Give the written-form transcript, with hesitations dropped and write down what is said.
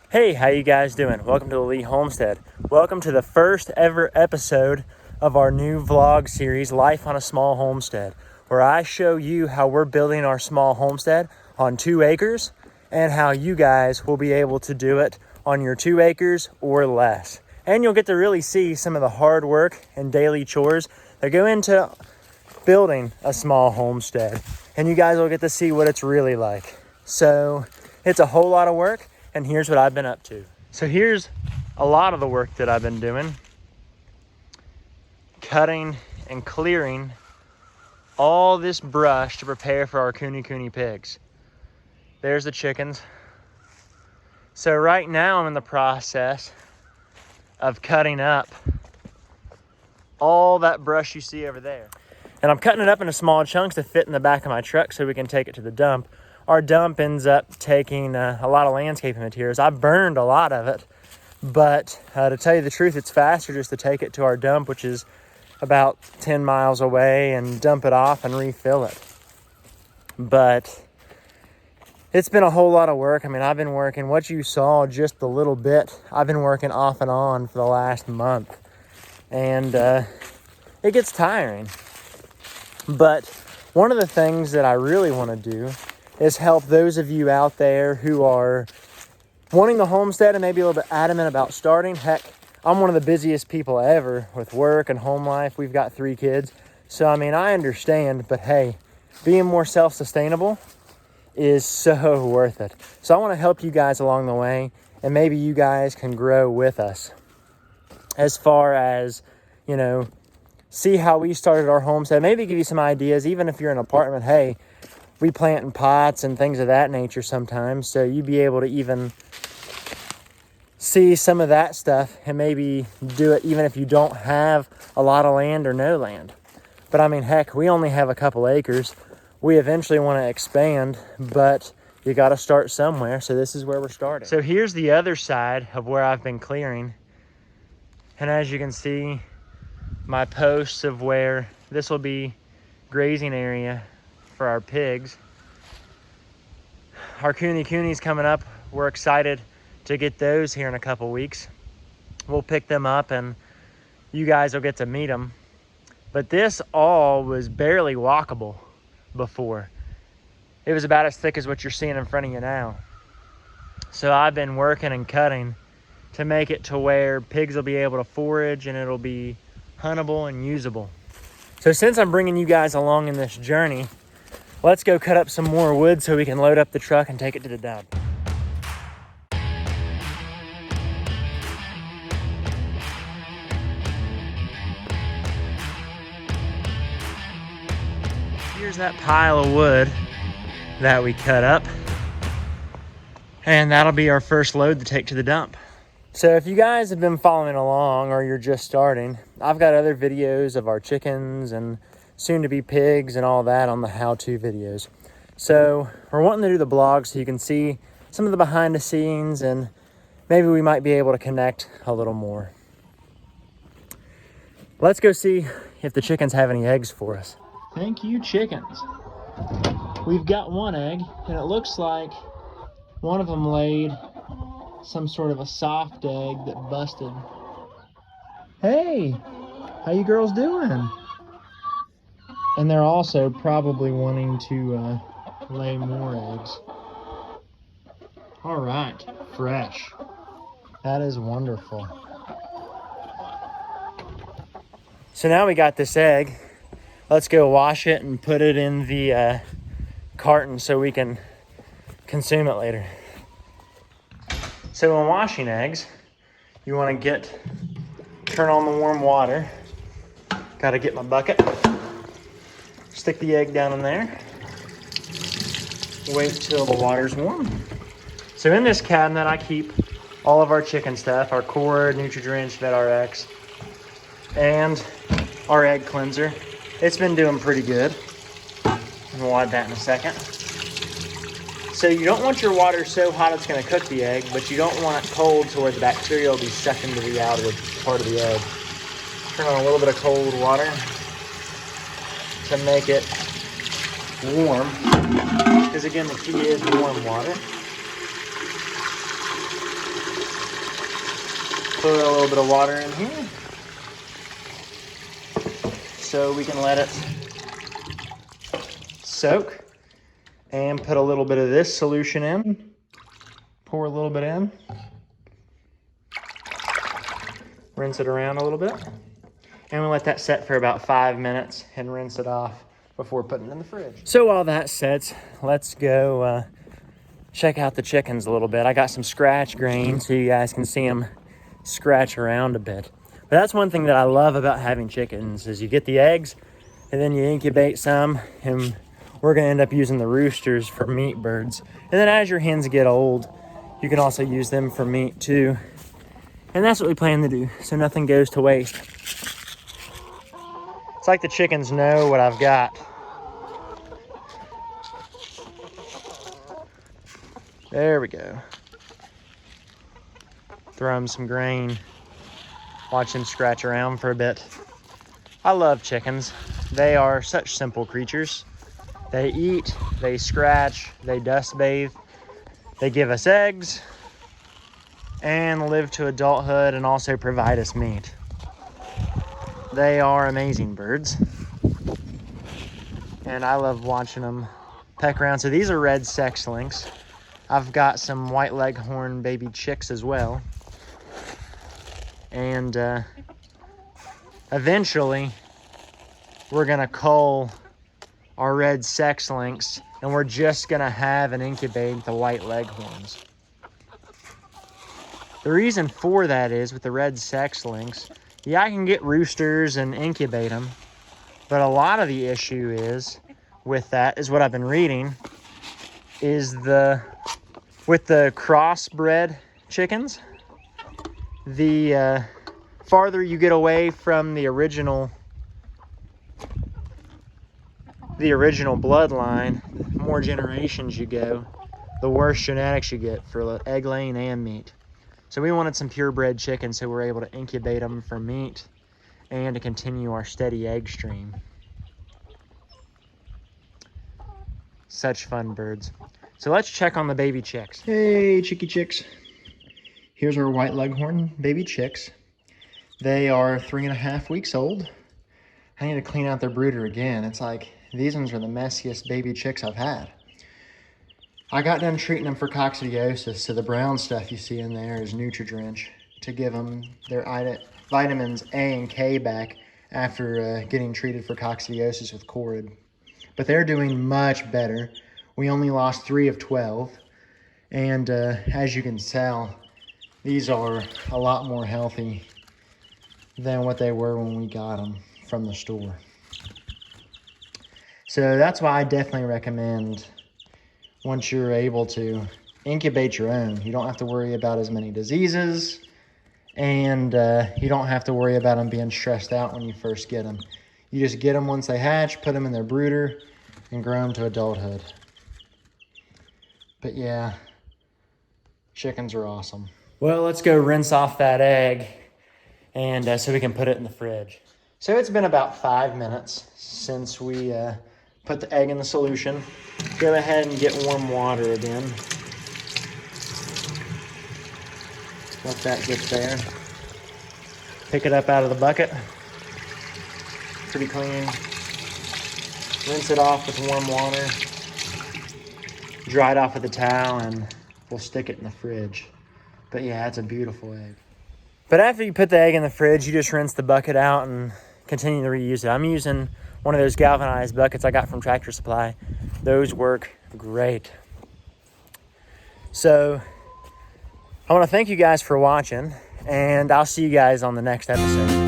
Hey, how you guys doing? Welcome to the Lee Homestead. Welcome to the first ever episode of our new vlog series, Life on a Small Homestead, where I show you how we're building our small homestead on 2 acres and how you guys will be able to do it on your 2 acres or less. And you'll get to really see some of the hard work and daily chores that go into building a small homestead. And you guys will get to see what it's really like. So it's a whole lot of work. And here's what I've been up to. So here's a lot of the work that I've been doing. Cutting and clearing all this brush to prepare for our Kune Kune pigs. There's the chickens. So right now I'm in the process of cutting up all that brush you see over there. And I'm cutting it up into small chunks to fit in the back of my truck so we can take it to the dump. Our dump ends up taking a lot of landscaping materials. I burned a lot of it, but to tell you the truth, it's faster just to take it to our dump, which is about 10 miles away, and dump it off and refill it. But it's been a whole lot of work. I mean, I've been working, what you saw just a little bit, I've been working off and on for the last month. And it gets tiring. But one of the things that I really want to do is help those of you out there who are wanting the homestead and maybe a little bit adamant about starting. Heck, I'm one of the busiest people ever with work and home life. We've got 3 kids. So, I mean, I understand, but hey, being more self-sustainable is so worth it. So I want to help you guys along the way, and maybe you guys can grow with us. As far as, see how we started our homestead, maybe give you some ideas, even if you're in an apartment. Hey, we plant in pots and things of that nature sometimes, so you'd be able to even see some of that stuff and maybe do it even if you don't have a lot of land or no land. But I mean, heck, we only have a couple acres. We eventually want to expand, but you got to start somewhere, so this is where we're starting. So here's the other side of where I've been clearing. And as you can see, my posts of where this will be grazing area for our pigs. Our Kune Kune's coming up. We're excited to get those here in a couple weeks. We'll pick them up and you guys will get to meet them. But this all was barely walkable before. It was about as thick as what you're seeing in front of you now. So I've been working and cutting to make it to where pigs will be able to forage and it'll be huntable and usable. So since I'm bringing you guys along in this journey, let's go cut up some more wood so we can load up the truck and take it to the dump. Here's that pile of wood that we cut up, and that'll be our first load to take to the dump. So if you guys have been following along or you're just starting, I've got other videos of our chickens and soon to be pigs and all that on the how-to videos. So we're wanting to do the blog so you can see some of the behind the scenes and maybe we might be able to connect a little more. Let's go see if the chickens have any eggs for us. Thank you, chickens. We've got 1 egg and it looks like one of them laid some sort of a soft egg that busted. Hey, how you girls doing? And they're also probably wanting to lay more eggs. All right, fresh. That is wonderful. So now we got this egg. Let's go wash it and put it in the carton so we can consume it later. So when washing eggs, you want to turn on the warm water. Got to get my bucket. Stick the egg down in there. Wait till the water's warm. So in this cabinet, I keep all of our chicken stuff, our cord, Nutri-Drench, VetRx, and our egg cleanser. It's been doing pretty good. And we'll add that in a second. So you don't want your water so hot it's going to cook the egg, but you don't want it cold to where the bacteria will be sucked into the outer part of the egg. Turn on a little bit of cold water to make it warm, because again the key is warm water. Put a little bit of water in here so we can let it soak, and put a little bit of this solution in. Pour a little bit in. Rinse it around a little bit. And we let that set for about 5 minutes and rinse it off before putting it in the fridge. So while that sets, let's go check out the chickens a little bit. I got some scratch grain so you guys can see them scratch around a bit. But that's one thing that I love about having chickens is you get the eggs and then you incubate some, and we're gonna end up using the roosters for meat birds. And then as your hens get old, you can also use them for meat too. And that's what we plan to do, so nothing goes to waste. It's like the chickens know what I've got. There we go. Throw them some grain. Watch them scratch around for a bit. I love chickens. They are such simple creatures. They eat, they scratch, they dust bathe, they give us eggs, and live to adulthood and also provide us meat. They are amazing birds. And I love watching them peck around. So these are red sex-links. I've got some white leghorn baby chicks as well. And eventually we're gonna cull our red sex-links, and we're just gonna have and incubate the white leghorns. The reason for that is with the red sex-links, yeah, I can get roosters and incubate them, but a lot of the issue is with that is what I've been reading is with the crossbred chickens, the farther you get away from the original bloodline, the more generations you go, the worse genetics you get for egg laying and meat. So we wanted some purebred chickens, so we're able to incubate them for meat and to continue our steady egg stream. Such fun birds. So let's check on the baby chicks. Hey, chickie chicks. Here's our white leghorn baby chicks. They are 3.5 weeks old. I need to clean out their brooder again. It's like, these ones are the messiest baby chicks I've had. I got done treating them for coccidiosis, so the brown stuff you see in there is Nutri-Drench to give them their vitamins A and K back after getting treated for coccidiosis with Corid. But they're doing much better. We only lost 3 of 12, and as you can tell, these are a lot more healthy than what they were when we got them from the store. So that's why I definitely recommend, once you're able to, incubate your own. You don't have to worry about as many diseases, and you don't have to worry about them being stressed out when you first get them. You just get them once they hatch, put them in their brooder, and grow them to adulthood. But yeah, chickens are awesome. Well, let's go rinse off that egg, and so we can put it in the fridge. So it's been about 5 minutes since we put the egg in the solution. Go ahead and get warm water again. Let that get there. Pick it up out of the bucket. Pretty clean. Rinse it off with warm water. Dry it off with a towel, and we'll stick it in the fridge. But yeah, it's a beautiful egg. But after you put the egg in the fridge, you just rinse the bucket out and continue to reuse it. I'm using one of those galvanized buckets I got from Tractor Supply. Those work great. So I want to thank you guys for watching, and I'll see you guys on the next episode.